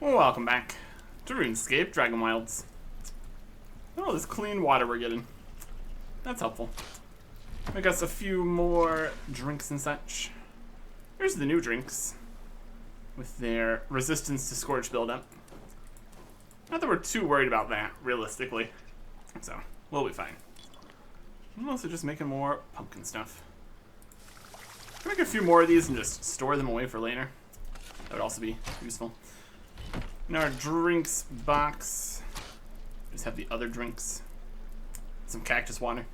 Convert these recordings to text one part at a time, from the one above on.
Welcome back to RuneScape, Dragonwilds. Oh, this clean water we're getting. That's helpful. Make us a few more drinks and such. Here's the new drinks with their resistance to scorch buildup. Not that we're too worried about that, realistically. So, we'll be fine. I'm also just making more pumpkin stuff. Can I make a few more of these and just store them away for later? That would also be useful. In our drinks box, just have the other drinks. Some cactus water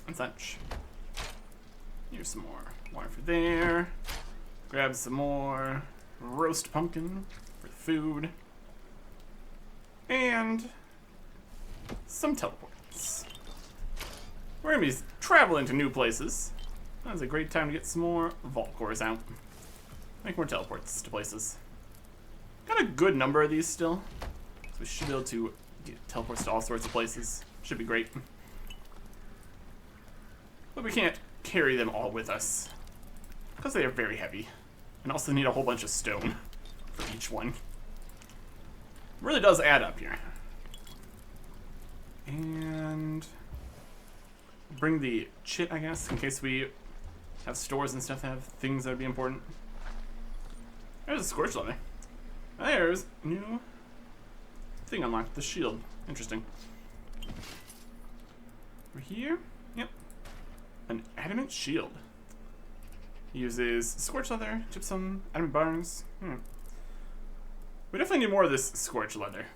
and such. Here's some more water for there. Grab some more roast pumpkin for the food. And some teleports. We're gonna be traveling to new places. That's a great time to get some more vault cores out. Make more teleports to places. Got a good number of these still, so we should be able to get teleports to all sorts of places. Should be great. But we can't carry them all with us, because they are very heavy, and also need a whole bunch of stone for each one. It really does add up here. And bring the chit, I guess, in case we have stores and stuff that have things that would be important. There's a scorch leather. There's a new thing unlocked, the shield. Interesting. Over here, yep. An adamant shield. Uses scorch leather, gypsum, adamant bars. We definitely need more of this scorch leather.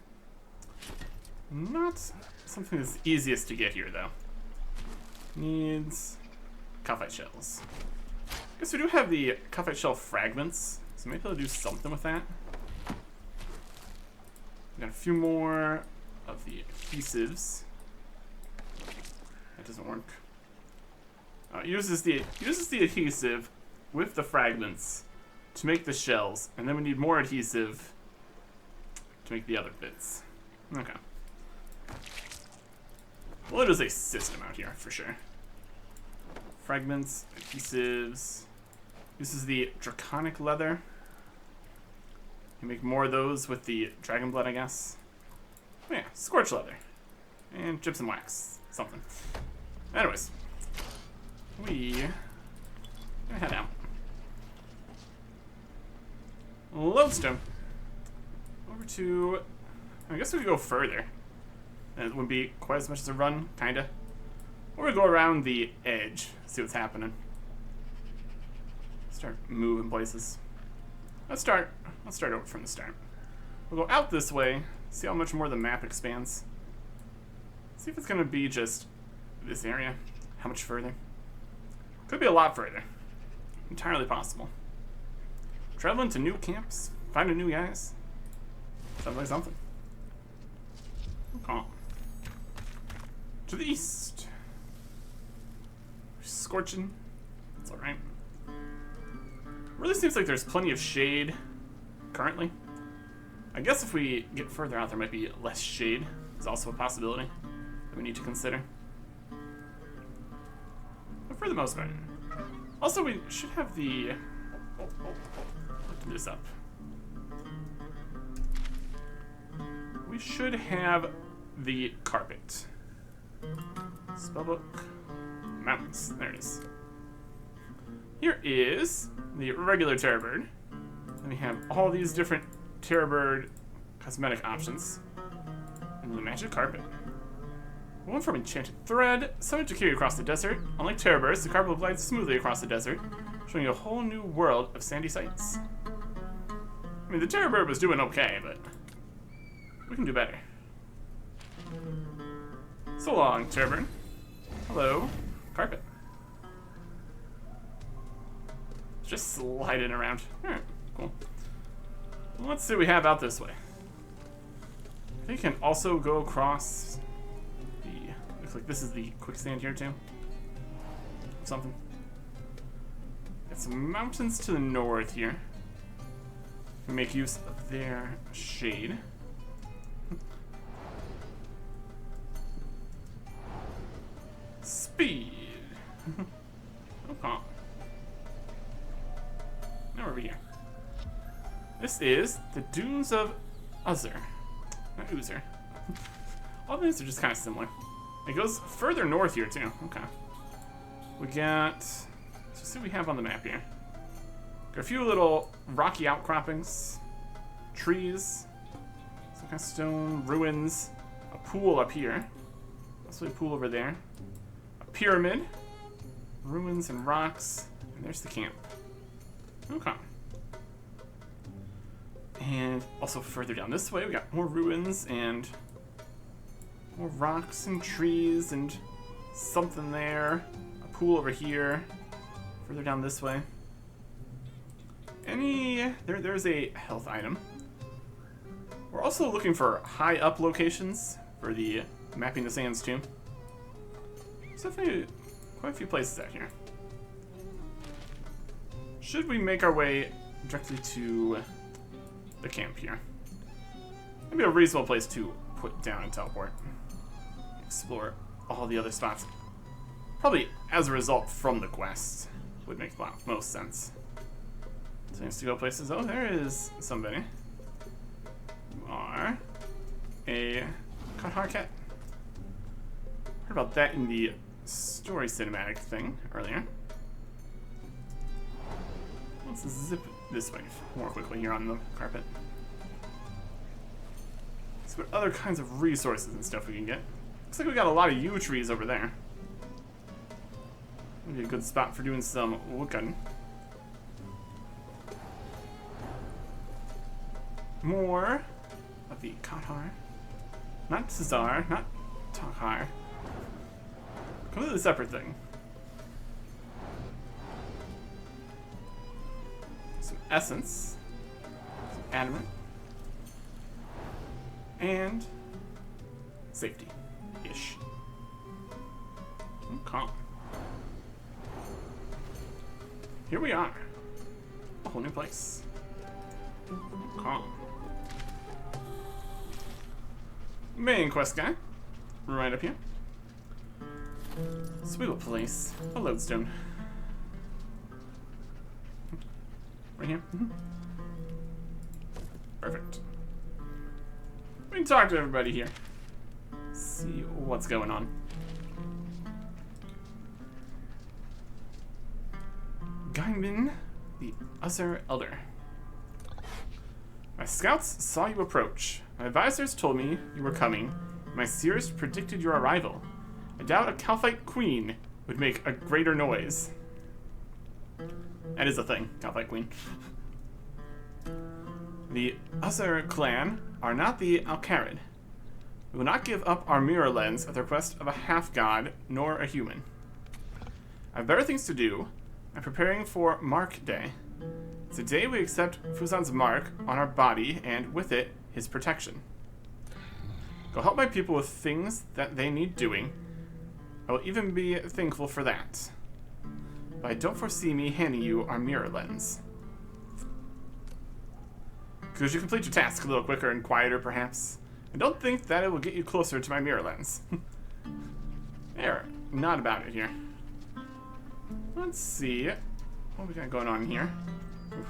Not something that's easiest to get here, though. Needs calcite shells. I guess we do have the calcite shell fragments, so maybe I'll do something with that. Got a few more of the adhesives. That doesn't work. It uses the adhesive with the fragments to make the shells, and then we need more adhesive to make the other bits. Okay. Well, it is a system out here for sure. Fragments, adhesives. This is the draconic leather. You make more of those with the dragon blood, I guess. Oh yeah, scorch leather. And gypsum wax. Something. Anyways. Gonna head out. Lodestone. Over to... I guess we could go further. And it wouldn't be quite as much as a run, kinda. Or we go around the edge, see what's happening. Start moving places. Let's start over from the start. We'll go out this way, see how much more the map expands. See if it's gonna be just this area. How much further? Could be a lot further. Entirely possible. Traveling to new camps, finding new guys. Sounds like something. Okay. To the east. Scorching. That's alright. Really seems like there's plenty of shade currently. I guess if we get further out, there might be less shade. Is also a possibility that we need to consider. But for the most part. Also, we should have the... Look this up. We should have the carpet. Spellbook. Mountains. There it is. Here is the regular terror bird. Then we have all these different terror bird cosmetic options. And the magic carpet. One from enchanted thread, summoned to carry across the desert. Unlike terror birds, the carpet will glide smoothly across the desert, showing you a whole new world of sandy sights. I mean, the terror bird was doing okay, but we can do better. So long, terror bird. Hello, carpet. Just sliding around. Alright, cool. Well, let's see what we have out this way. I think you can also go across the... Looks like this is the quicksand here too. Something. Got some mountains to the north here. We make use of their shade. Speed. Okay. Now we're over here. This is the Dunes of Uzzer. Not Oozer. All these are just kind of similar. It goes further north here, too. Okay. We got... Let's just see what we have on the map here. Got a few little rocky outcroppings. Trees. Some kind of stone. Ruins. A pool up here. Also a pool over there. A pyramid. Ruins and rocks. And there's the camp. Okay. And also further down this way, we got more ruins and more rocks and trees and something there. A pool over here. Further down this way. There's a health item. We're also looking for high up locations for the Mapping the Sands tomb. There's definitely quite a few places out here. Should we make our way directly to the camp here? Maybe a reasonable place to put down and teleport. Explore all the other spots. Probably as a result from the quest would make most sense. Seems to go places. Oh, there is somebody. You are a Kathar cat. Heard about that in the story cinematic thing earlier. Let's zip this way more quickly here on the carpet. See what other kinds of resources and stuff we can get. Looks like we got a lot of yew trees over there. Maybe a good spot for doing some woodcutting. More of the Kathar. Not Cesar, not Takhar. Completely separate thing. Some essence. Some adamant. And safety-ish. Okay. Here we are. A whole new place. Okay. Main quest guy. Right up here. Sweet little place. A lodestone. Right here. Perfect. We can talk to everybody here. See what's going on. Gaiman, the Uzzer Elder. My scouts saw you approach. My advisors told me you were coming. My seers predicted your arrival. I doubt a Kalphite queen would make a greater noise. That is a thing, Kalphite queen. The Uzzer clan are not the Alcarid. We will not give up our mirror lens at the request of a half-god, nor a human. I have better things to do. I'm preparing for Mark Day. It's a day we accept Fuzan's mark on our body, and with it, his protection. Go help my people with things that they need doing. I will even be thankful for that. But I don't foresee me handing you our mirror lens. Could you complete your task a little quicker and quieter, perhaps? I don't think that it will get you closer to my mirror lens. They're not about it here. Let's see what we got going on here.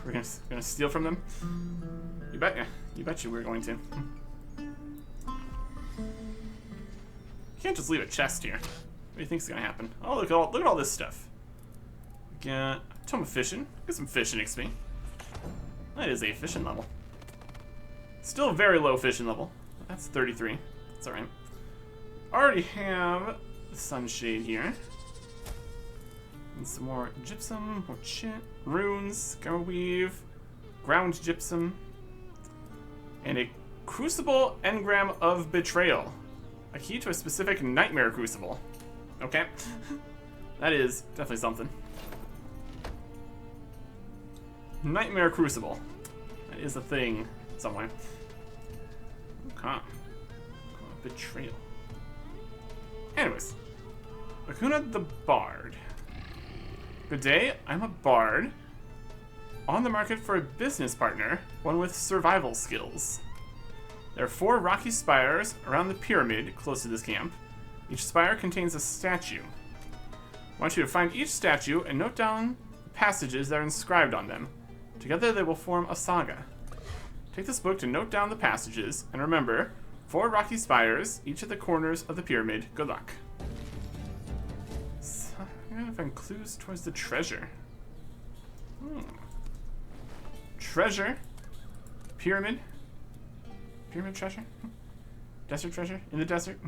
We're gonna steal from them. You bet ya. You betcha we're going to. You can't just leave a chest here. What do you think's gonna happen? Oh, look at all this stuff. We got a ton of fishing. Get some fishing XP. That is a fishing level. Still very low fishing level. That's 33. That's alright. Already have the sunshade here. And some more gypsum, more chit, runes, gamma weave, ground gypsum, and a crucible engram of betrayal. A key to a specific nightmare crucible. Okay. That is definitely something. Nightmare crucible. That is a thing somewhere. Okay. Betrayal. Anyways. Lacuna the Bard. Good day, I'm a bard. On the market for a business partner, one with survival skills. There are 4 rocky spires around the pyramid close to this camp. Each spire contains a statue. I want you to find each statue and note down the passages that are inscribed on them. Together they will form a saga. Take this book to note down the passages, and remember, 4 rocky spires, each at the corners of the pyramid. Good luck. So, I'm gonna find clues towards the treasure. Treasure. Pyramid. Pyramid treasure. Desert treasure. In the desert.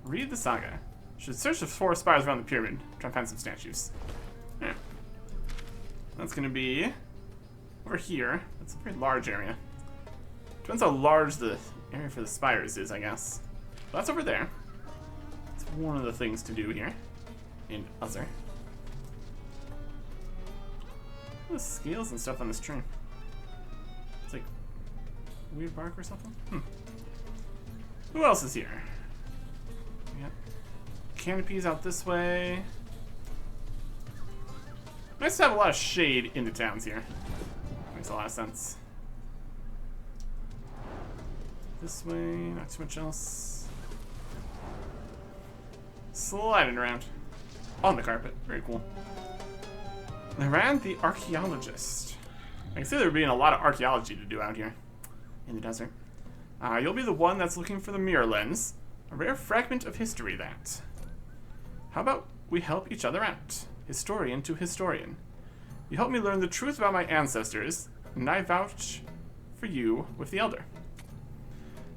Read the saga. Should search the 4 spires around the pyramid. Try and find some statues. Yeah. That's gonna be over here. That's a very large area. Depends how large the area for the spires is, I guess. But that's over there. That's one of the things to do here. In other. The scales and stuff on this tree. It's like weird bark or something. Who else is here? We got canopies out this way. Nice to have a lot of shade in the towns here. Makes a lot of sense. This way, not too much else. Sliding around. On the carpet. Very cool. Naran the archaeologist. I can see there being a lot of archaeology to do out here in the desert. You'll be the one that's looking for the mirror lens. A rare fragment of history, that. How about we help each other out? Historian to historian. You helped me learn the truth about my ancestors, and I vouch for you with the Elder.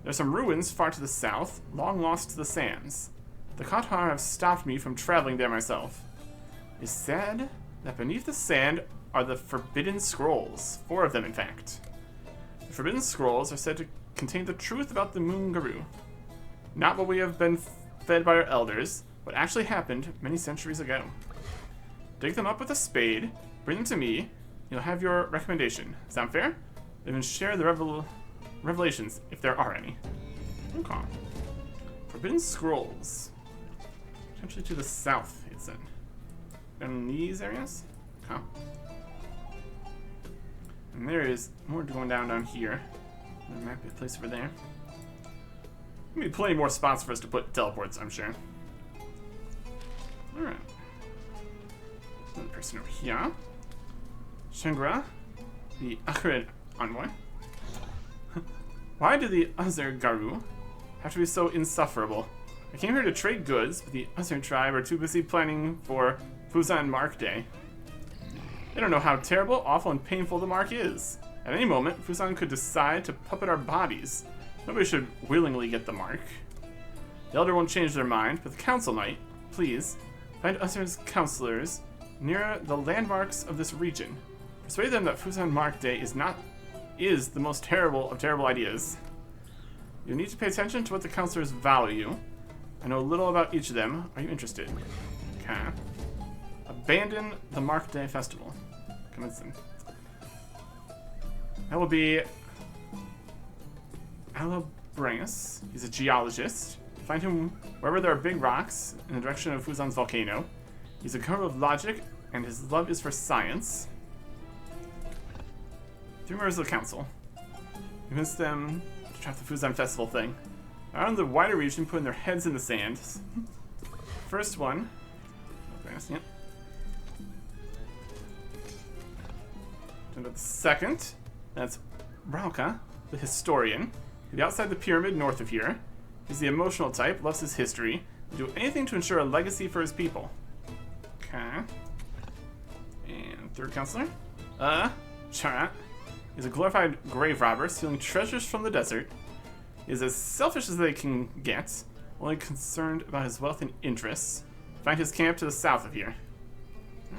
There's some ruins far to the south, long lost to the sands. The Katar have stopped me from traveling there myself. It's said that beneath the sand are the Forbidden Scrolls. 4 of them, in fact. The Forbidden Scrolls are said to contain the truth about the Moongaroo. Not what we have been fed by our elders, what actually happened many centuries ago. Dig them up with a spade, bring them to me, you'll have your recommendation. Sound fair? Then share the revelations, if there are any. Okay. Forbidden Scrolls. Potentially to the south, it said. In these areas? Okay. And there is more going down here. There might be a place over there. There'll be plenty more spots for us to put teleports, I'm sure. Alright. Another person over here. Shangra, the Akrid envoy. Why do the Azir Garu have to be so insufferable? I came here to trade goods, but the Azir tribe are too busy planning for Fusan Mark Day. They don't know how terrible, awful, and painful the mark is. At any moment, Fusan could decide to puppet our bodies. Nobody should willingly get the mark. The Elder won't change their mind, but the Council might. Please, find Azir's counselors near the landmarks of this region. Persuade them that Fusan Mark Day is the most terrible of terrible ideas. You need to pay attention to what the counselors value. I know little about each of them. Are you interested? Okay. Abandon the Mark Day Festival. Commencing. That will be Alabrangus. He's a geologist. Find him wherever there are big rocks in the direction of Fusan's volcano. He's a guru of logic, and his love is for science. 3 members of the council. Convince them to try the Fusan Festival thing. Out in the wider region, putting their heads in the sand. First one. Yep. And the second, that's Rauka, the historian. He'll be outside the pyramid north of here. He's the emotional type, loves his history, will do anything to ensure a legacy for his people. Okay. And third counselor, Charat. He's a glorified grave robber, stealing treasures from the desert. He is as selfish as they can get, only concerned about his wealth and interests. Find his camp to the south of here.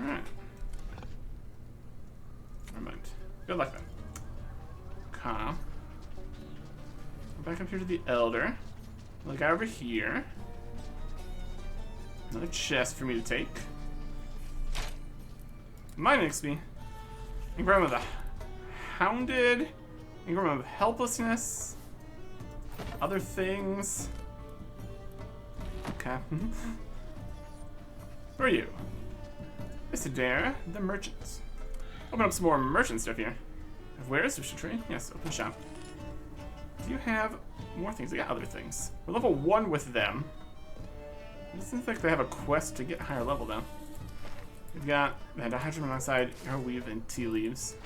Alright. Never mind. Good luck then. Okay. Go back up here to the Elder. Another guy over here. Another chest for me to take. Mine XP. Engram of the Hounded. Engram of Helplessness. Other things. Okay. Who are you? Mr. Dare, the merchant. Open up some more merchant stuff here. Wares we should trade? Yes, open shop. Do you have more things? They got other things. We're level 1 with them. It doesn't think they have a quest to get higher level though. We've got hydrogen monoxide, arrow weave, and tea leaves.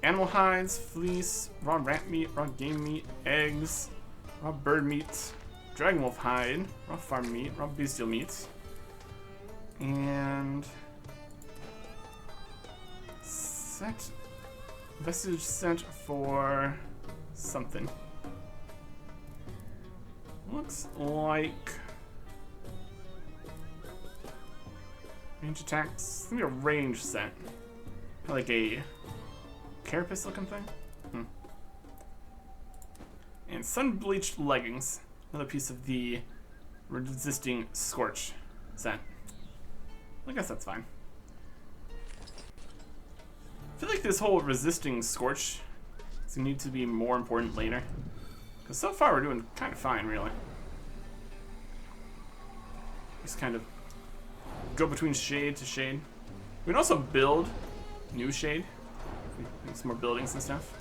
Animal hides, fleece, raw rat meat, raw game meat, eggs, raw bird meat, dragon wolf hide, raw farm meat, raw bestial meat, and set vestige set for something. Looks like range attacks. It's gonna be a range set, like a carapace looking thing. And sun bleached leggings, another piece of the resisting scorch set. I guess that's fine. I feel like this whole resisting scorch is gonna need to be more important later, because so far we're doing kind of fine, really. Just kind of go between shade to shade. We can also build new shade. Make some more buildings and stuff.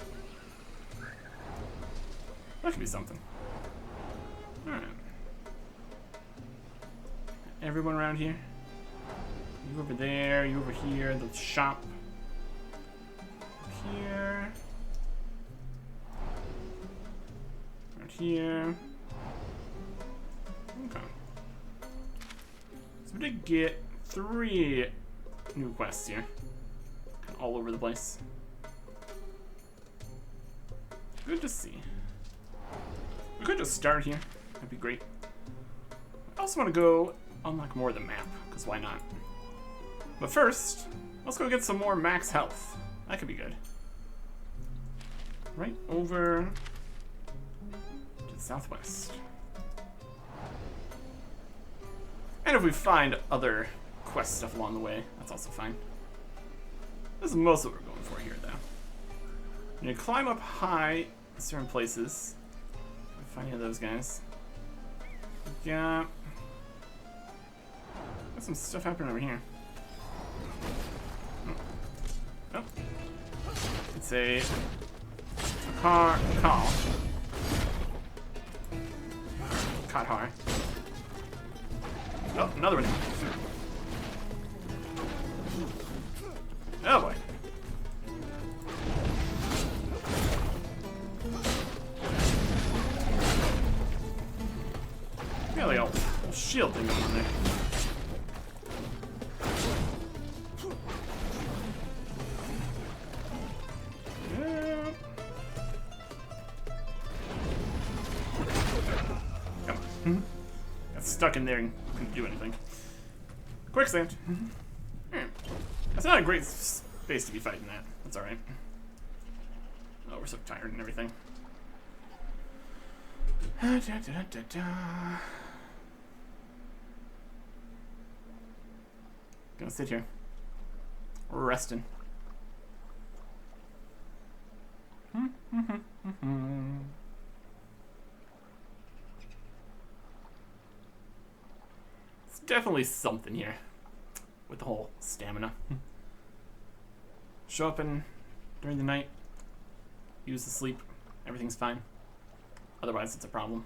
That could be something. Alright. Everyone around here. You over there, you over here, the shop. Here. Right here. Okay. So we did get 3 new quests here. Kind of all over the place. Good to see. We could just start here. That'd be great. I also want to go unlock more of the map, because why not? But first, let's go get some more max health. That could be good. Right over to the southwest. And if we find other quest stuff along the way, that's also fine. This is most of what we're going for here, though. You climb up high in certain places. Find any of those guys. Got some stuff happening over here. Oh. It's a call. Katar. Oh, another one. Oh boy. Yeah, like a little shield thing going on there. Yeah. Come on. Got stuck in there and couldn't do anything. Quicksand. Alright. That's not a great space to be fighting that. That's alright. Oh, we're so tired and everything. Gonna sit here. Resting. It's definitely something here with the whole stamina. Show up during the night, use the sleep, everything's fine. Otherwise, it's a problem.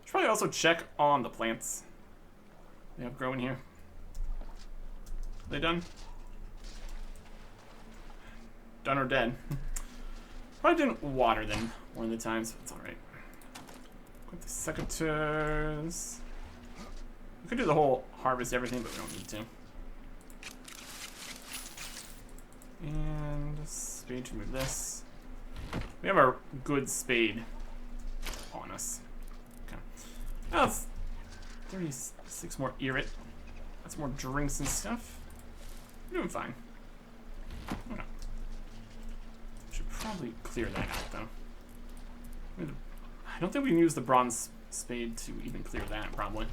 Should probably also check on the plants we have growing here. Are they done? Done or dead? Probably didn't water them one of the times, but it's alright. Equip the secateurs. We could do the whole harvest everything, but we don't need to. And spade to move this. We have our good spade on us. Okay. Now it's 36 more irrit. That's more drinks and stuff. We're doing fine. Okay. Should probably clear that out though. I don't think we can use the bronze spade to even clear that, probably.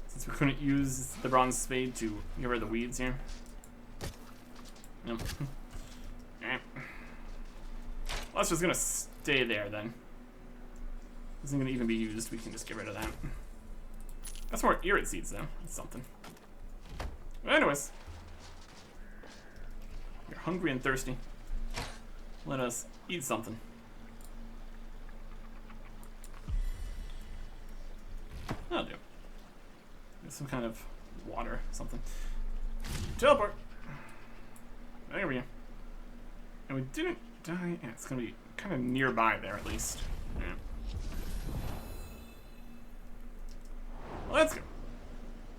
Since we couldn't use the bronze spade to get rid of the weeds here. Nope. Alright. Well, that's just gonna stay there then. Isn't gonna even be used, we can just get rid of that. That's more irrit seeds though, that's something. But anyways. You're hungry and thirsty. Let us eat something. That'll do. Get some kind of water, something. Teleport! There we go. And we didn't die. Yeah, it's gonna be kind of nearby there at least. Yeah. Well, let's go.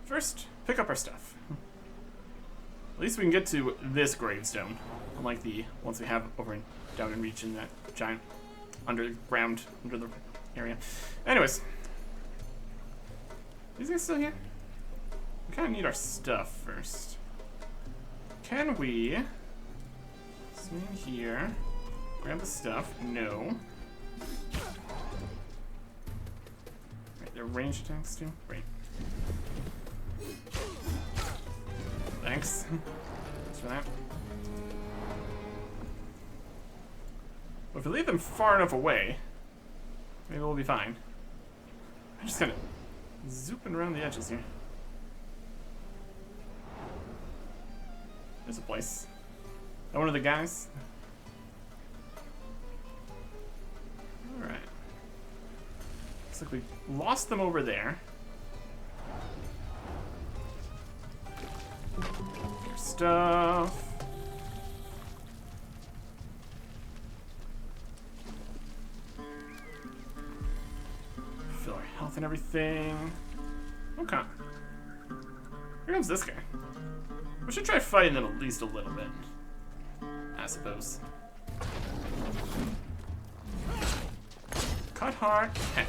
First, pick up our stuff. At least we can get to this gravestone, unlike the ones we have over down in reach in that giant underground under the area. Anyways, these guys still here? We kind of need our stuff first. Can we swing here, grab the stuff? No. Right, they're range attacks too. Great. Thanks. Thanks for that. But if we leave them far enough away, maybe we'll be fine. I'm just kind of zooping around the edges here. There's a place. That one of the guys? Alright. Looks like we lost them over there. Your stuff. Fill our health and everything. Okay. Here comes this guy. We should try fighting them at least a little bit, I suppose. Cut heart. Heck.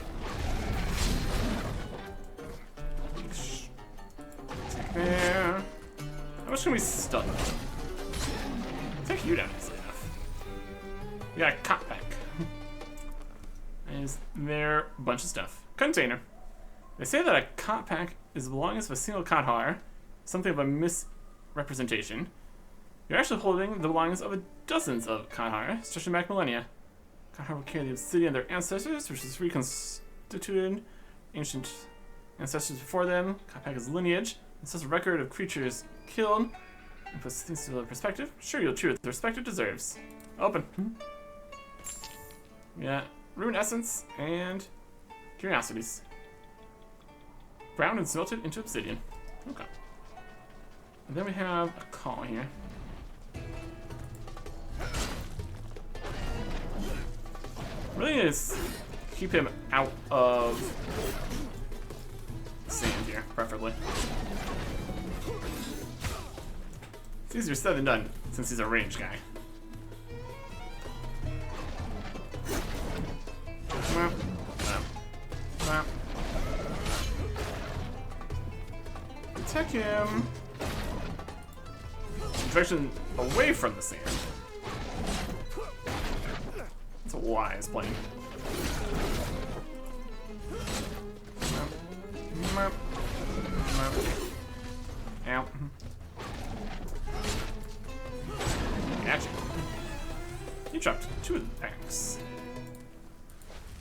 There. How much can we stun? Take you down easily enough. We got a cot pack. Is there a bunch of stuff? Container. They say that a cot pack is the belongings of a single cot har, something of a misrepresentation. You're actually holding the belongings of dozens of cot har, stretching back millennia. Cot har will carry the obsidian of their ancestors, which is reconstituted ancient ancestors before them. Cot pack is lineage. It says a record of creatures killed. And puts things into perspective. Sure, you'll treat it with the respect it deserves. Open. Yeah, rune essence and curiosities. Ground and smelted into obsidian. Okay. And then we have a call here. Really is keep him out of sand here, preferably. It's easier said than done, since he's a range guy. Attack him. Direction away from the sand. That's a wise plan. Ow. Gotcha. You dropped 2 of the packs.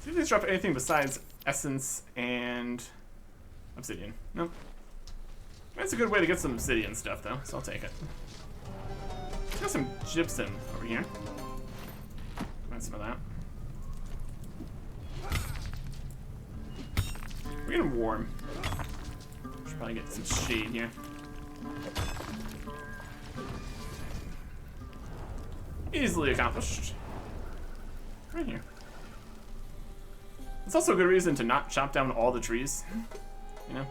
See if these drop anything besides essence and obsidian. Nope. That's a good way to get some obsidian stuff, though, so I'll take it. Got some gypsum over here. Find some of that. We're getting warm. Should probably get some shade here. Easily accomplished. Right here. It's also a good reason to not chop down all the trees. You know?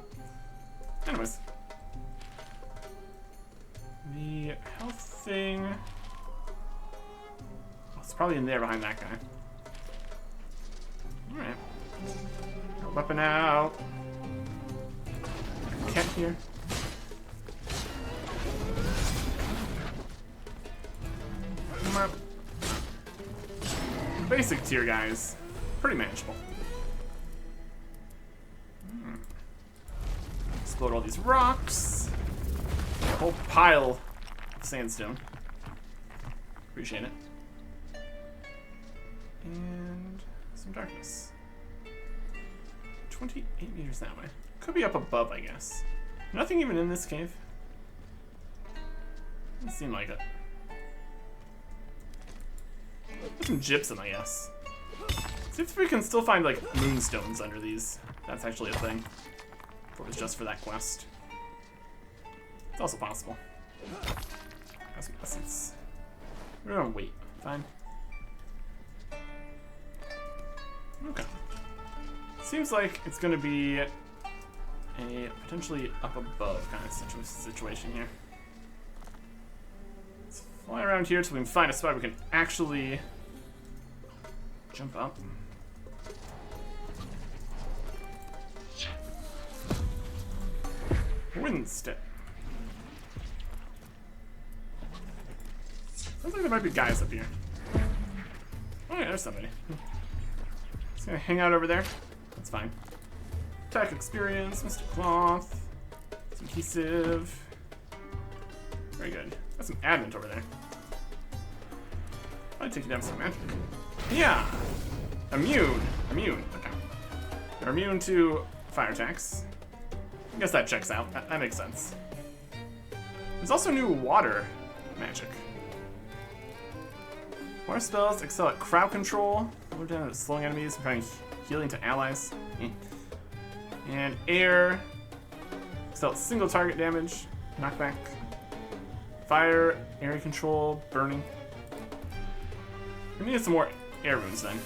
Anyways. The health thing. Oh, it's probably in there behind that guy. Alright. Weapon out. Cat here. Basic tier guys. Pretty manageable. Explode all these rocks. A whole pile of sandstone. Appreciate it. And some darkness. 28 meters that way. Could be up above, I guess. Nothing even in this cave. Doesn't seem like it. There's some gypsum, I guess. See if we can still find, like, moonstones under these. That's actually a thing. If it was just for that quest. It's also possible. Got some essence. We're gonna wait Fine. Okay. Seems like it's gonna be a potentially up above kind of situation here. Let's fly around here till we can find a spot we can actually jump up. Wind step. Sounds like there might be guys up here. Oh yeah, there's somebody. Just gonna hang out over there. That's fine. Attack experience, Mystic Cloth, some adhesive. Very good. Got some adamant over there. I'll take you down some magic. Yeah! Immune. Immune. Okay. They're immune to fire attacks. I guess that checks out. That makes sense. There's also new water magic. Water spells excel at crowd control, lower down at slowing enemies, and providing healing to allies. And air excel at single target damage, knockback. Fire, area control, burning. We need some more air runes then.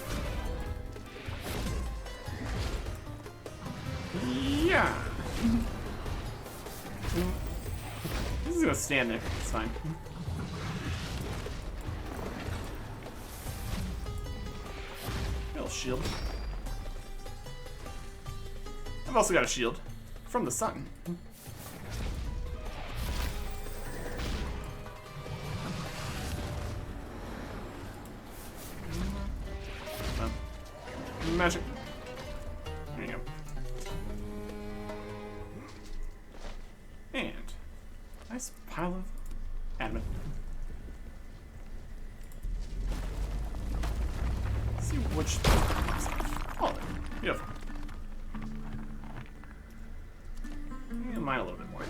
Yeah. This is gonna stand there. It's fine. Little shield. I've also got a shield from the sun. Magic. There you go. And nice pile of adamant. Let's see which. Oh, beautiful. Mine a little bit more.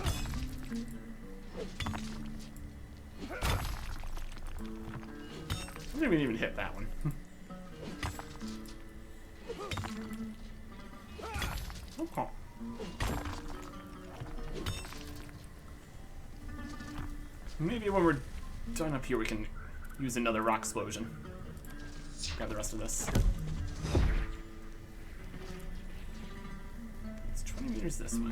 I didn't even hit that one. Okay. Maybe when we're done up here, we can use another rock explosion. Grab the rest of this. It's 20 meters this way.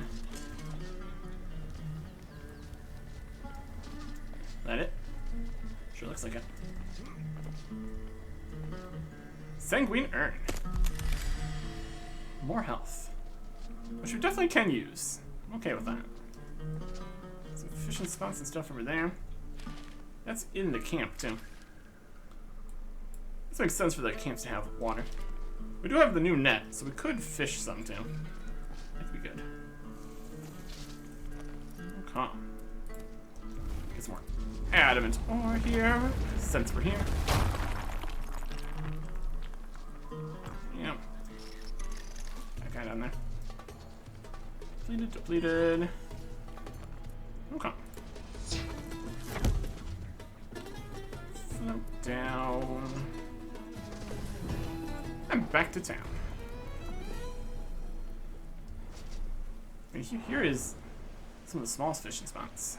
That it? Sure looks like it. Sanguine Urn. More health. Which we definitely can use. I'm okay with that. Some fishing spots and stuff over there. That's in the camp, too. This makes sense for the camps to have water. We do have the new net, so we could fish some, too. That'd be good. Okay. Get some more adamant ore here, since we're here. Yeah. That guy down there. Depleted, depleted. Okay. Float down. And back to town. And here is some of the smallest fishing spots.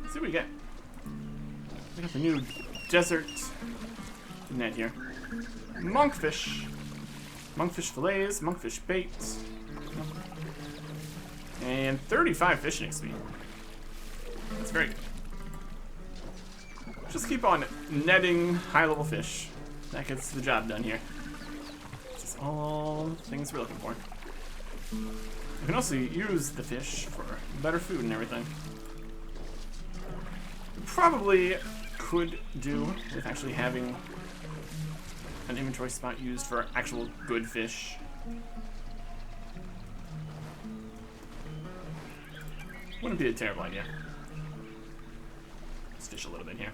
Let's see what we get. We got the new desert net here. Monkfish. Monkfish fillets, monkfish bait. And 35 fishing XP. That's very good. Just keep on netting high-level fish. That gets the job done here. This is all things we're looking for. You can also use the fish for better food and everything. We probably could do with actually having an inventory spot used for actual good fish. Wouldn't be a terrible idea. Let's fish a little bit here.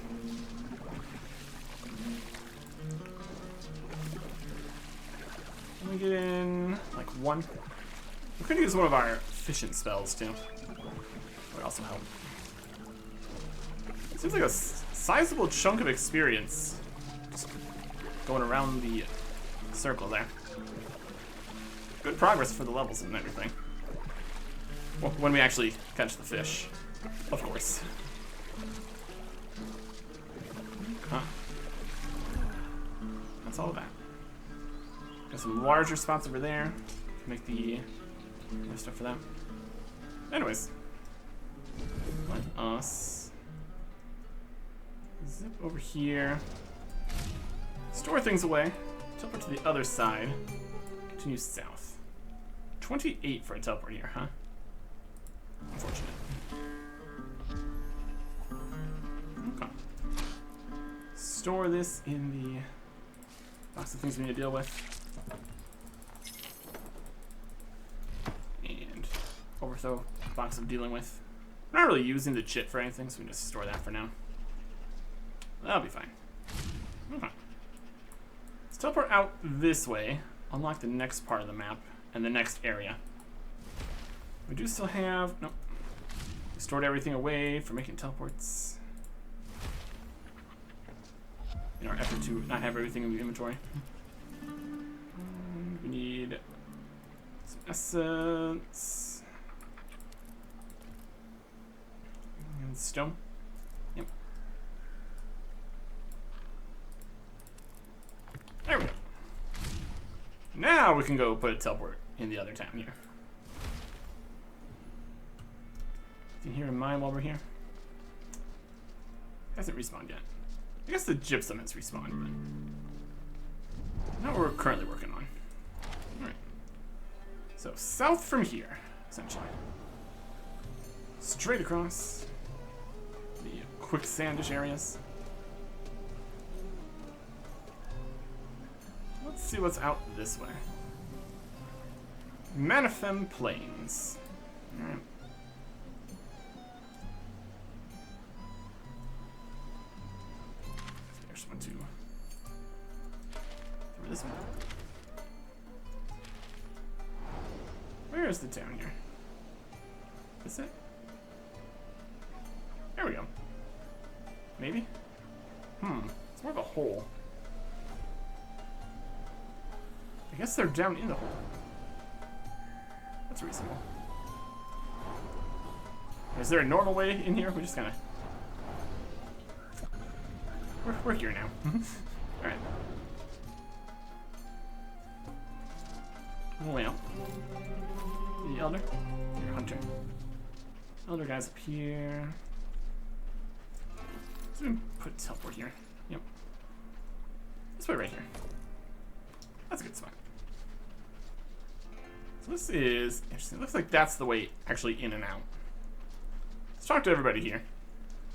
Let me get in like one. We could use one of our fishing spells too. Would also help. Seems like a sizable chunk of experience just going around the circle there. Good progress for the levels and everything. Well, when we actually catch the fish, of course. Huh. That's all of that. Got some larger spots over there. Make the other stuff for that. Anyways. Let us zip over here. Store things away. Teleport to the other side. Continue south. 28 for a teleport here, huh? Unfortunate. Okay. Store this in the box of things we need to deal with. And overthrow box of dealing with. I'm not really using the chit for anything, so we can just store that for now. That'll be fine. Okay. Let's teleport out this way. Unlock the next part of the map and the next area. We do still have... Nope. We stored everything away for making teleports. In our effort to not have everything in the inventory. We need some essence. And stone. Yep. There we go. Now we can go put a teleport in the other town here. Can you hear mine while we're here? Hasn't respawned yet. I guess the gypsum has respawned, but not what we're currently working on. Alright. So, south from here, essentially. Straight across the quicksandish areas. Let's see what's out this way. Manifem Plains. Alright. There's one too. Through this one. Where is the town here? Is it? There we go. Maybe? It's more of a hole. I guess they're down in the hole. That's reasonable. Is there a normal way in here? We just kind of... We're here now. Alright. Well. The Elder? Your Hunter. Elder guy's up here. Let's even put teleport here. Yep. This way right here. That's a good spot. So this is interesting. It looks like that's the way actually in and out. Let's talk to everybody here.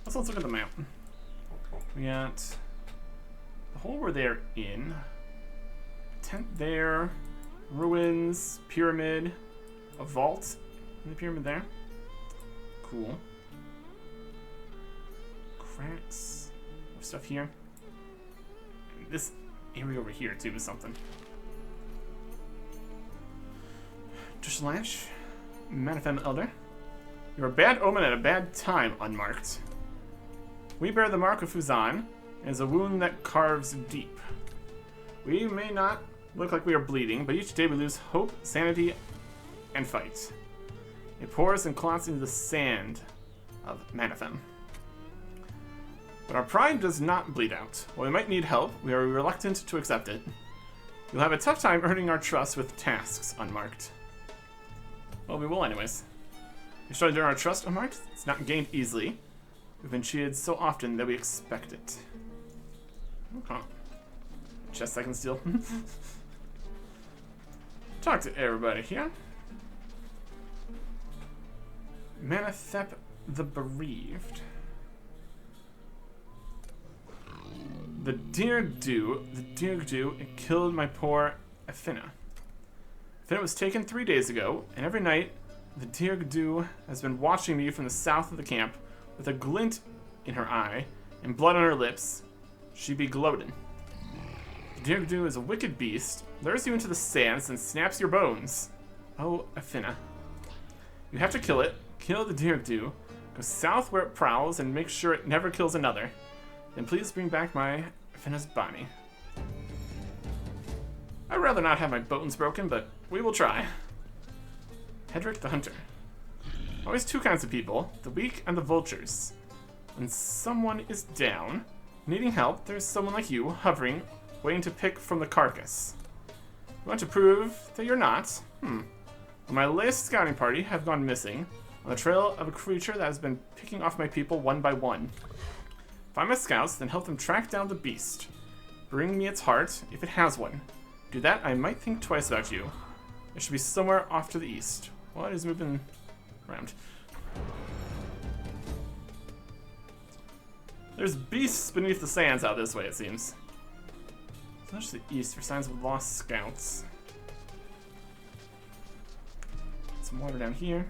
Let's look at the map. We got the hole where they're in. Tent there. Ruins. Pyramid. A vault in the pyramid there. Cool. Cracks. More stuff here. And this area over here too is something. Slash, Manifem Elder. You're a bad omen at a bad time, unmarked. We bear the mark of Fuzan, as a wound that carves deep. We may not look like we are bleeding, but each day we lose hope, sanity, and fight. It pours and clots into the sand of Manifem. But our pride does not bleed out. While we might need help, we are reluctant to accept it. You'll have a tough time earning our trust with tasks unmarked. Well, we will anyways. We try to earn our trust unmarked. It's not gained easily. We've been cheated so often that we expect it. Okay. Chest I can steal. Talk to everybody here. Manithep the Bereaved. The Dirgdu, it killed my poor Athena. Athena was taken 3 days ago, and every night, the Dirgdu has been watching me from the south of the camp with a glint in her eye and blood on her lips. She be gloating. The Dirgdu is a wicked beast, lures you into the sands and snaps your bones. Oh, Athena. You have to kill it, kill the Dirgdu, go south where it prowls, and make sure it never kills another. Then please bring back my Athena's body. I'd rather not have my bones broken, but we will try. Hedrick the Hunter. Always two kinds of people, the weak and the vultures. When someone is down, Needing help, there's someone like you, hovering, waiting to pick from the carcass. You want to prove that you're not? Well, my latest scouting party have gone missing on the trail of a creature that has been picking off my people one by one. Find my scouts, then help them track down the beast. Bring me its heart, if it has one. Do that, I might think twice about you. It should be somewhere off to the east. What is moving around? There's beasts beneath the sands out this way, it seems. So much to the east for signs of lost scouts. Some water down here.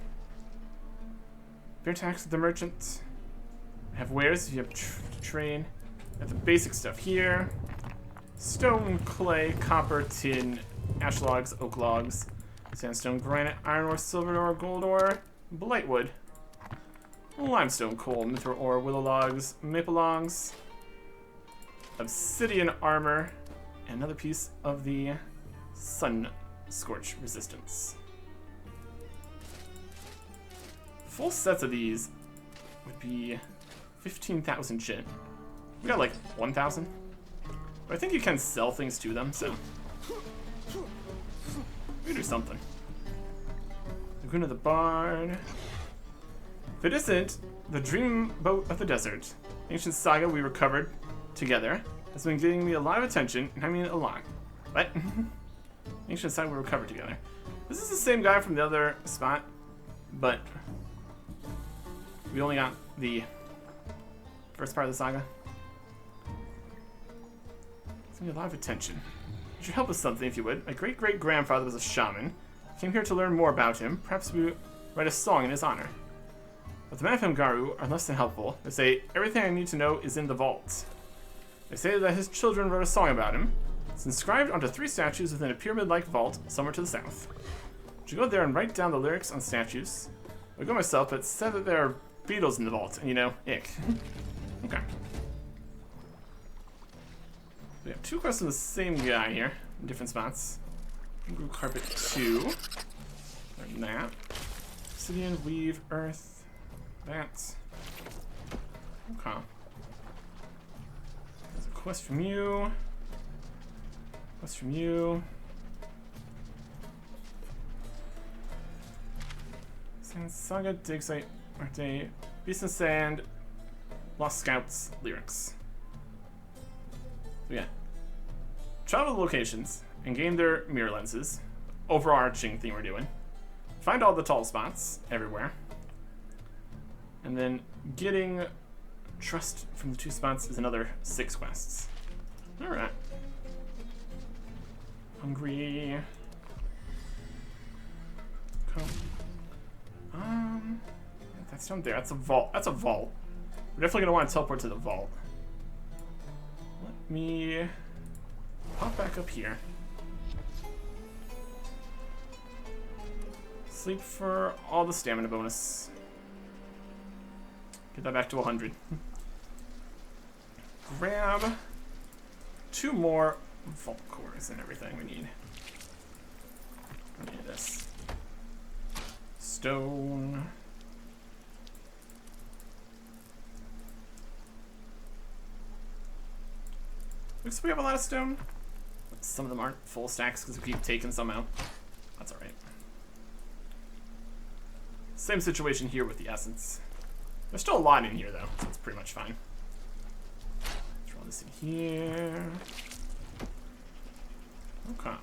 Bear tax with the merchant. I have wares if you have to trade. I have the basic stuff here. Stone, clay, copper, tin, ash logs, oak logs, sandstone, granite, iron ore, silver ore, gold ore, blight wood, limestone, coal, mithril ore, willow logs, maple logs, obsidian armor, and another piece of the sun scorch resistance. Full sets of these would be 15,000 shit. We got like 1,000. But I think you can sell things to them, so we can do something. Lagoon of the Bard. If it isn't the dream boat of the desert, ancient saga we recovered together has been getting me a lot of attention, and I mean a lot. What? Ancient saga we recovered together. This is the same guy from the other spot, but we only got the first part of the saga. It's gonna be a lot of attention. You should help us something if you would. My great-great-grandfather was a shaman. I came here to learn more about him. Perhaps we write a song in his honor. But the Manfam are less than helpful. They say everything I need to know is in the vault. They say that his children wrote a song about him. It's inscribed onto 3 statues within a pyramid-like vault somewhere to the south. I should go there and write down the lyrics on statues. I'll go myself, but it said that there are beetles in the vault, and you know, ick. Okay. We have 2 quests from the same guy here, in different spots. Group carpet 2. Learn that. Obsidian, weave, earth. That. Okay. There's a quest from you. Quest from you. Sand Saga, Dig Site, Arte, Beast and Sand, Lost Scouts, lyrics. So yeah. Travel to locations and gain their mirror lenses. Overarching thing we're doing. Find all the tall spots everywhere. And then getting trust from the 2 spots is another 6 quests. Alright. Hungry. Come. That's down there. That's a vault. That's a vault. We're definitely gonna want to teleport to the vault. Let me pop back up here. Sleep for all the stamina bonus. Get that back to 100. Grab 2 more vault cores and everything we need. I need this. Stone. Looks like we have a lot of stone. Some of them aren't full stacks because we keep taking some out. That's alright. Same situation here with the essence. There's still a lot in here though, so it's pretty much fine. Throw this in here. Okay.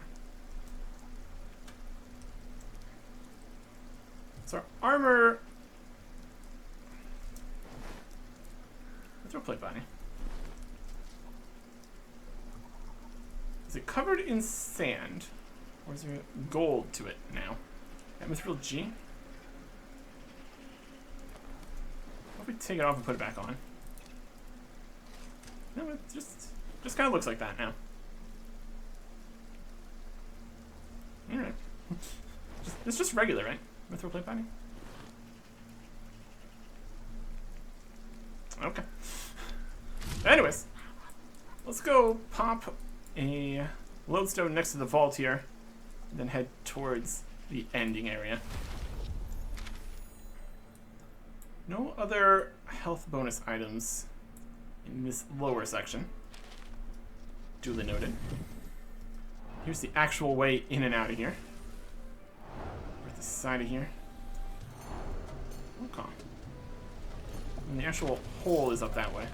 So our armor. Throw plate body. Is it covered in sand? Or is there gold to it now? Mithril G? What if we take it off and put it back on? No, it just kind of looks like that now. Alright. It's just regular, right? Mithril plate body? Okay. Anyways, let's go pop a lodestone next to the vault here, and then head towards the ending area. No other health bonus items in this lower section. Duly noted. Here's the actual way in and out of here. We're at the side of here. Okay. And the actual hole is up that way.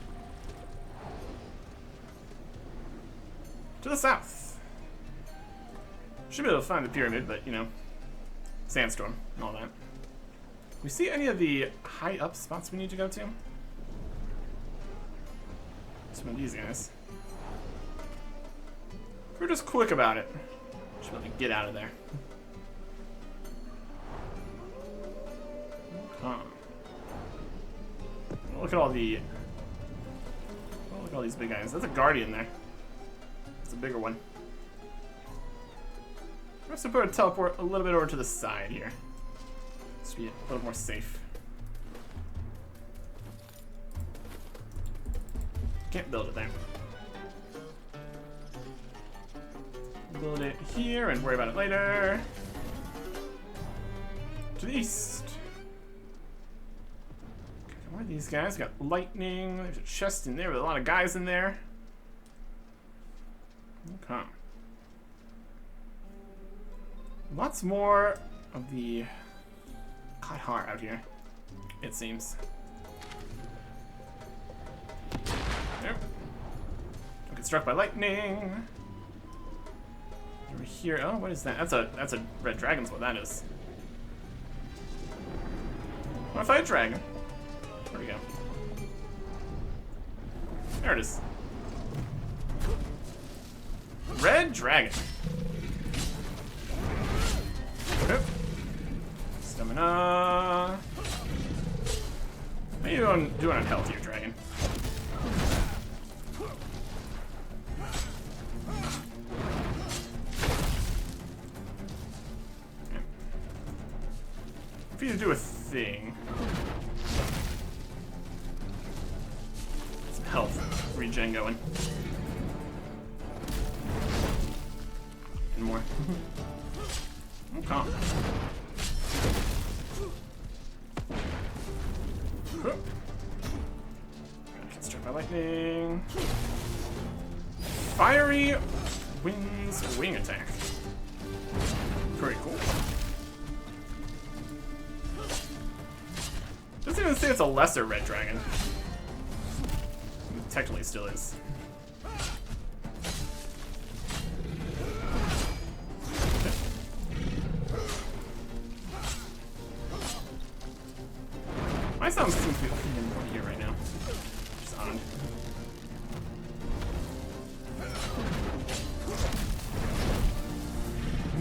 To the south. Should be able to find the pyramid, but, you know, sandstorm and all that. We see any of the high up spots we need to go to? Some of these guys. If we're just quick about it, should be able to get out of there. Okay. Look at all the. Oh, look at all these big guys. That's a guardian there. It's a bigger one. We're also going to teleport a little bit over to the side here. This should be a little more safe. Can't build it there. Build it here and worry about it later. To the east. Okay, where are these guys? Got lightning. There's a chest in there with a lot of guys in there. Okay. Lots more of the Kaihar out here, it seems. Nope. Don't get struck by lightning. Over here. Oh, what is that? That's a red dragon's what that is. I want to fight a dragon. Where'd we go? There it is. Red dragon. Oop. Stamina. What are you doing on health here, dragon? Okay. If you do a thing. Some health regen going. And more. Okay. Get struck by lightning. Fiery winds wing attack. Pretty cool. Doesn't even say it's a lesser red dragon. It technically still is. My sound seems to be opening more here right now. Which is odd.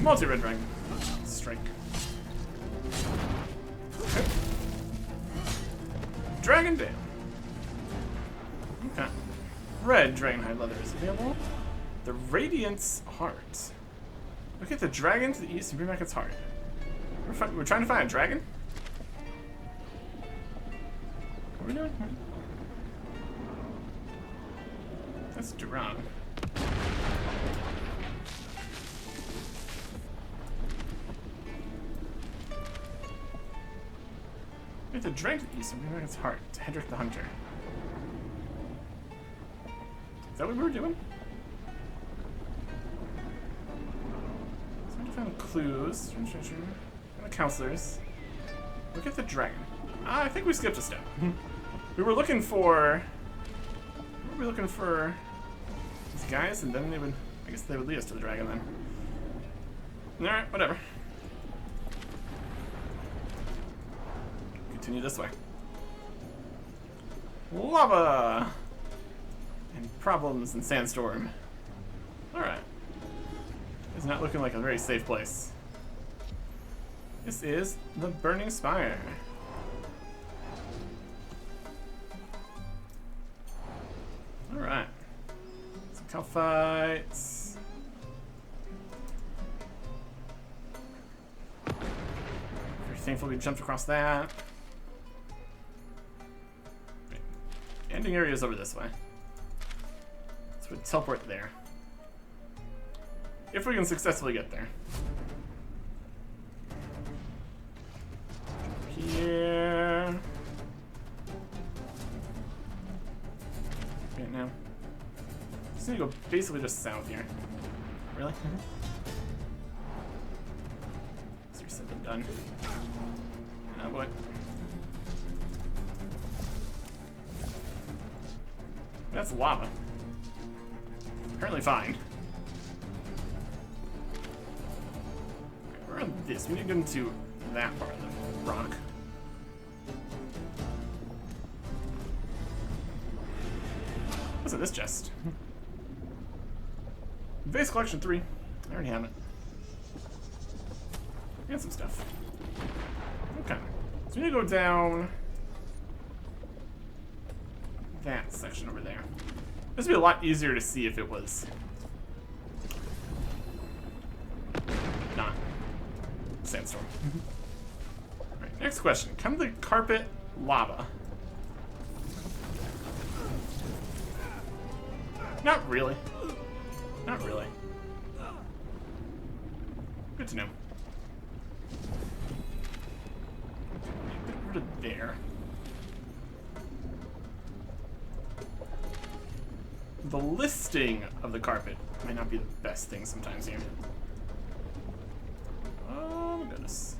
Multi-red dragon. Strike. Okay. Dragon down. Okay. Red dragonhide leather is available. The Radiance Heart. Look at the dragon to the east and bring back its heart. We're trying to find a dragon? What are we doing? That's Duran. We have to drag to the east and bring back its heart to Hedrick the Hunter. Is that what we were doing? Trying to find clues. And the counselors. Look at the dragon. Ah, I think we skipped a step. We were looking for. Were we looking for these guys, and then they would. I guess they would lead us to the dragon then. All right, whatever. Continue this way. Lava and problems and sandstorm. All right. It's not looking like a very safe place. This is the Burning Spire. Alright. Some cow fights. Very thankful we jumped across that. Okay. Ending area is over this way. So we teleport there. If we can successfully get there. Here. now. Just need to go basically just south here. Really? Let's reset them done. Oh boy. That's lava. Apparently fine. We're on this. We need to get into that part of the rock. What's in this chest? Vase collection 3. I already have it. And some stuff. Okay. So we need to go down that section over there. This would be a lot easier to see if it was not sandstorm. Alright, next question. Can the carpet lava? Not really. Not really. Good to know. Get rid of there. The listing of the carpet might not be the best thing sometimes here. Oh my goodness.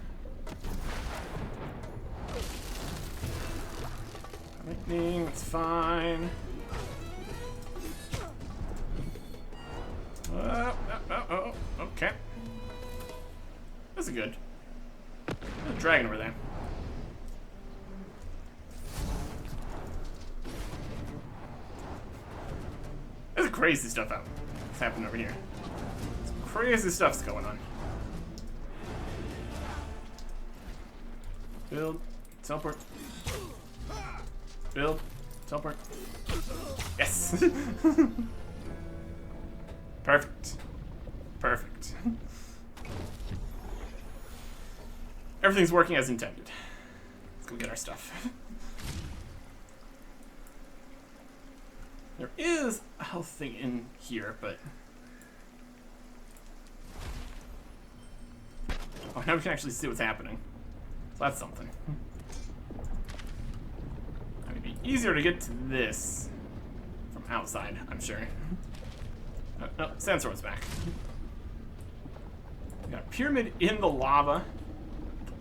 Lightning, it's fine. Okay. This is good. There's a dragon over there. There's crazy stuff out. What's happening over here? Some crazy stuff's going on. Build. Teleport. Build. Teleport. Yes! Perfect. Perfect. Everything's working as intended. Let's go get our stuff. There is a health thing in here, but... Oh, now we can actually see what's happening. So that's something. It would be easier to get to this from outside, I'm sure. Oh, no, Sandstorm's back. We got a pyramid in the lava.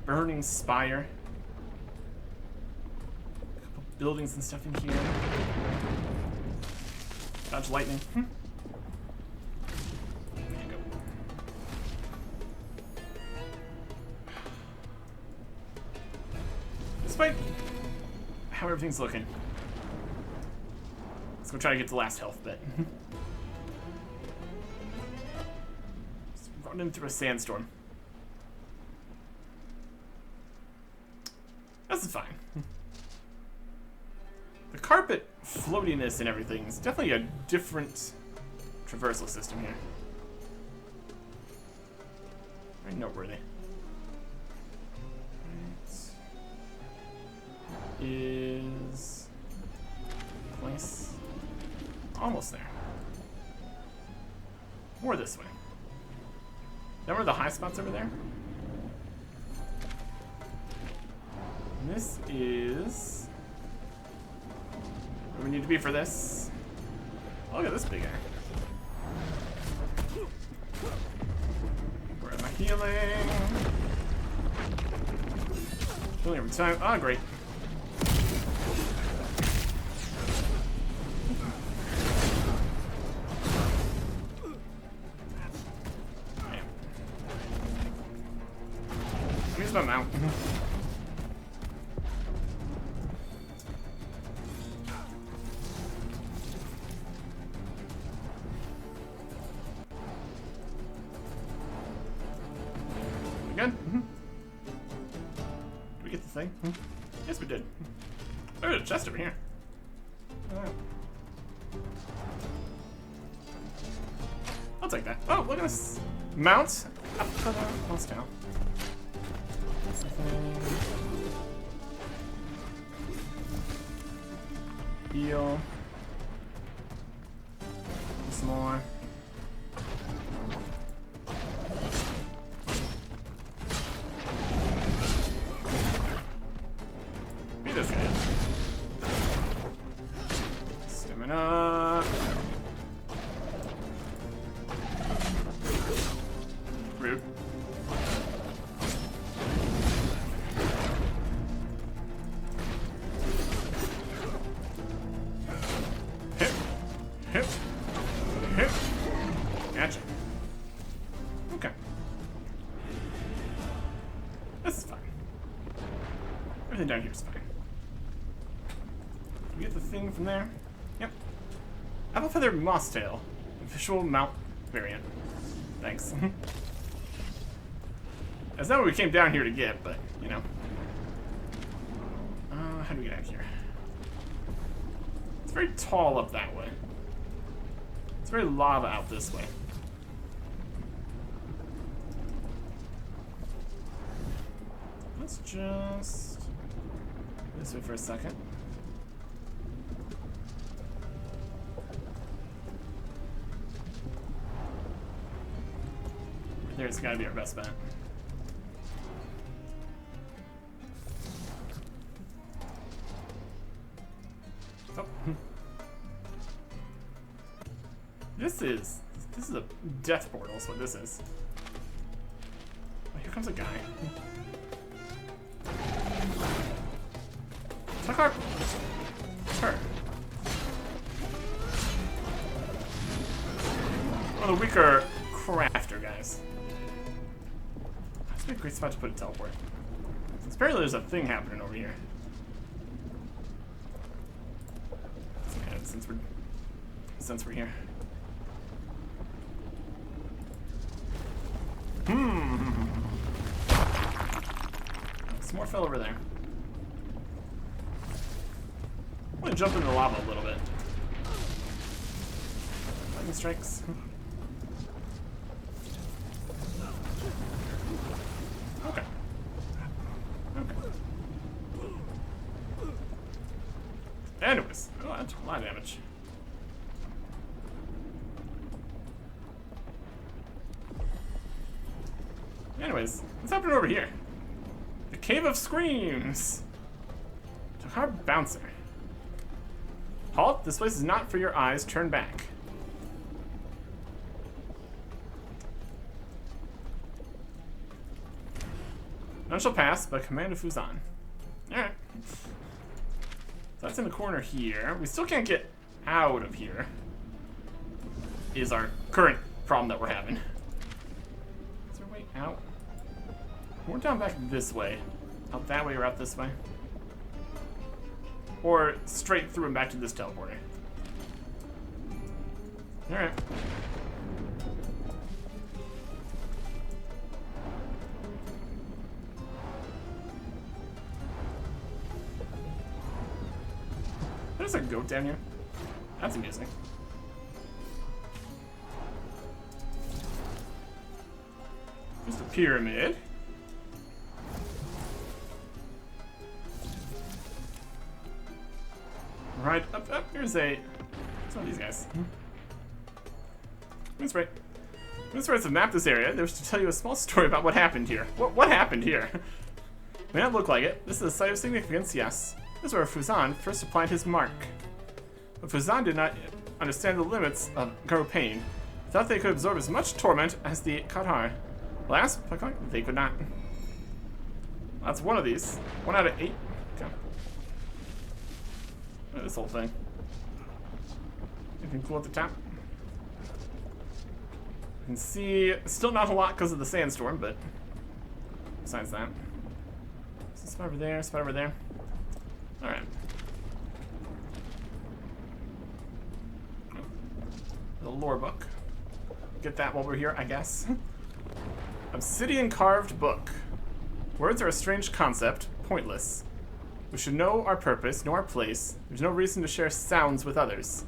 Burning spire. A couple buildings and stuff in here. Dodge lightning. There you go. Despite how everything's looking, let's go try to get to the last health bit. Just running through a sandstorm. This is fine. The carpet floatiness and everything is definitely a different traversal system here. Very noteworthy. Right. Is place almost there. More this way. Remember the high spots over there? And this is where we need to be for this. Oh, look at this big guy. Where am I healing? Healing every time. Ah, great. Man. Use my mount. Yes, we did. Oh, there's a chest over here. I'll take that. Oh, look at this. Mount. Mouse down. Heal. Some more. Beat this guy. Stamina. down here is fine. Did we get the thing from there? Yep. Apple Feather Mosstail. Visual mount variant. Thanks. That's not what we came down here to get, but, you know. How do we get out here? It's very tall up that way. It's very lava out this way. Let's just this way for a second. There's gotta be our best bet. Oh. This is a death portal, is what this is. Oh, here comes a guy. Tucker! Her. One of the weaker crafter guys. That's a great spot to put a teleport. Apparently there's a thing happening over here. Since we're here. Some more fell over there. I'm gonna jump into the lava a little bit. Lightning strikes. Okay. Anyways, oh, that took a lot of damage. Anyways, what's happening over here? The Cave of Screams! Takar Bouncer. Halt, this place is not for your eyes, turn back. None shall pass by command of Fuzan. Alright. So that's in the corner here. We still can't get out of here. Is our current problem that we're having. Is there a way out? We're down back this way. Out that way or out this way. Or straight through and back to this teleporter. Alright. There's a goat down here. That's amusing. There's the pyramid. Right up. Here's one of these guys. RuneScape. RuneScape have mapped this area. They wish to tell you a small story about what happened here. What happened here? May not look like it. This is a site of significance, yes. This is where Fuzan first applied his mark. But Fuzan did not understand the limits of Garo pain. Thought they could absorb as much torment as the Katar. Alas, they could not. That's one of these. 1 out of 8. Okay. This whole thing. Anything cool at the top? You can see, still not a lot because of the sandstorm, but besides that. There's a spot over there, spot over there. Alright. The lore book. Get that while we're here, I guess. Obsidian carved book. Words are a strange concept, pointless. We should know our purpose, know our place. There's no reason to share sounds with others.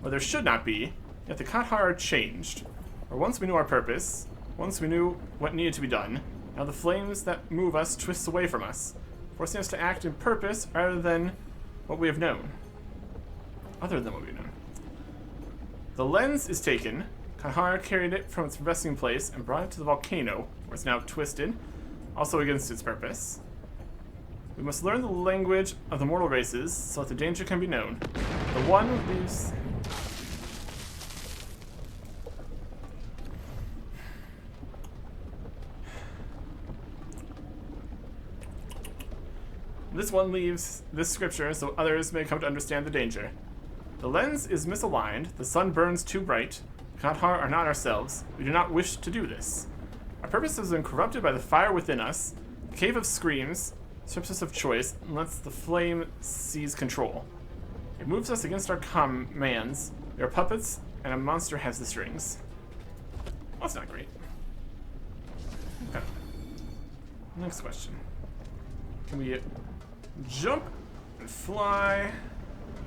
Well, there should not be, yet the Kathar are changed. Or once we knew our purpose, once we knew what needed to be done, now the flames that move us twist away from us, forcing us to act in purpose rather than what we have known. Other than what we've known. The lens is taken. Kathar carried it from its resting place and brought it to the volcano, where it's now twisted, also against its purpose. We must learn the language of the mortal races so that the danger can be known. The one who leaves... This one leaves this scripture so others may come to understand the danger. The lens is misaligned, the sun burns too bright. Kathar are not ourselves. We do not wish to do this. Our purpose has been corrupted by the fire within us. The Cave of Screams Surface of choice lets the flame seize control. It moves us against our commands. There are puppets, and a monster has the strings. Well, that's not great. Okay. Next question. Can we jump and fly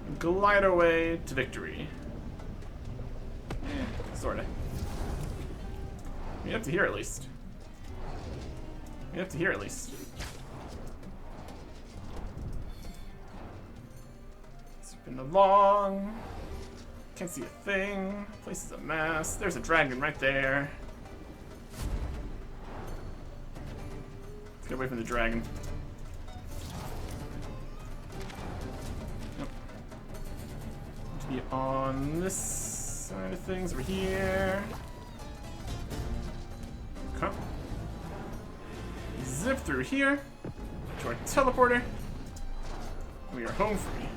and glide our way to victory? Sorta. We have to hear at least. We have to hear at least. Spin along. Can't see a thing. Place is a mess. There's a dragon right there. Let's get away from the dragon. Yep. To be on this side of things. We're here. Okay. Zip through here to our teleporter. We are home free.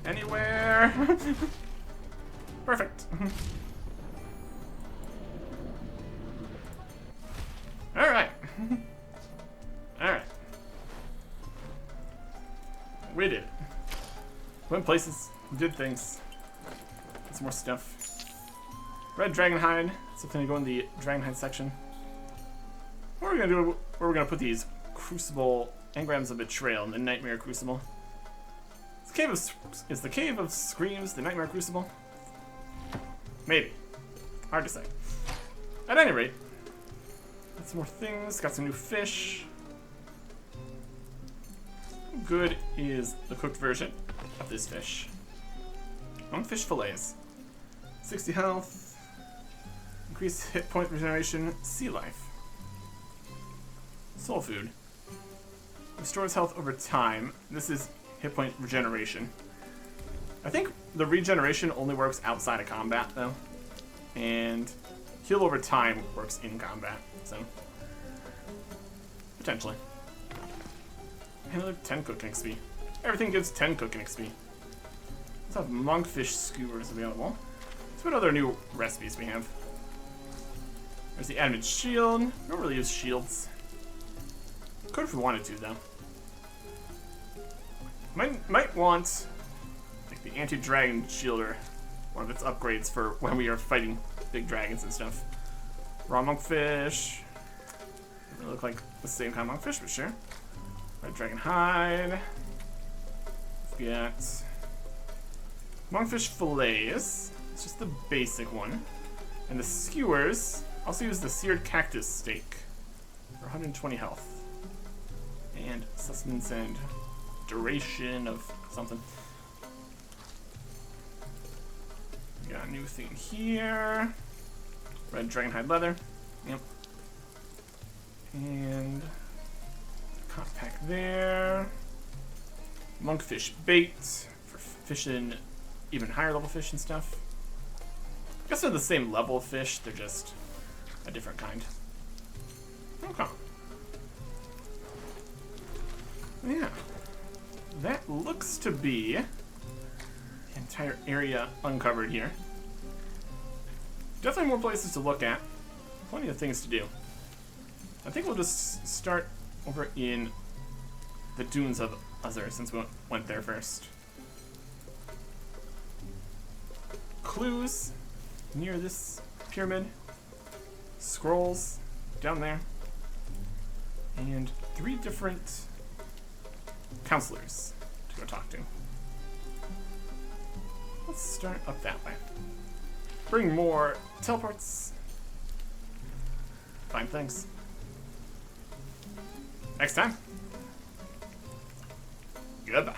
Anywhere. Perfect. All right. All right. We did it. Went places, did things. Some more stuff. Red dragon hide. Something to go in the dragon hide section. What we're gonna do? We're gonna put these crucible engrams of betrayal in the nightmare crucible. Is the Cave of Screams the Nightmare Crucible? Maybe. Hard to say. At any rate, got some more things, got some new fish. How good is the cooked version of this fish? Monkfish fillets. 60 health, increased hit point regeneration, sea life. Soul food. Restores health over time. This is hit point regeneration. I think the regeneration only works outside of combat though, and heal over time works in combat, so potentially. Another 10 cooking XP. Everything gives 10 cooking XP. Let's have monkfish skewers available. Let's what other new recipes we have. There's the adamant shield. We don't really use shields. Could if we wanted to though. Might want like the anti-dragon shield or one of its upgrades for when we are fighting big dragons and stuff. Raw monkfish. Doesn't really look like the same kind of monkfish, but sure. Red dragon hide. We've got monkfish fillets. It's just the basic one. And the skewers. Also use the seared cactus steak for 120 health. And sustenance and duration of something. We got a new thing here. Red dragon hide leather. Yep. And caught pack there. Monkfish bait for fishing even higher level fish and stuff. I guess they're the same level of fish, they're just a different kind. Okay. Yeah. That looks to be the entire area uncovered here. Definitely more places to look at. Plenty of things to do. I think we'll just start over in the dunes of Uzur since we went there first. Clues near this pyramid. Scrolls down there. And 3 different counselors to go talk to. Let's start up that way. Bring more teleports. Find things. Next time. Goodbye.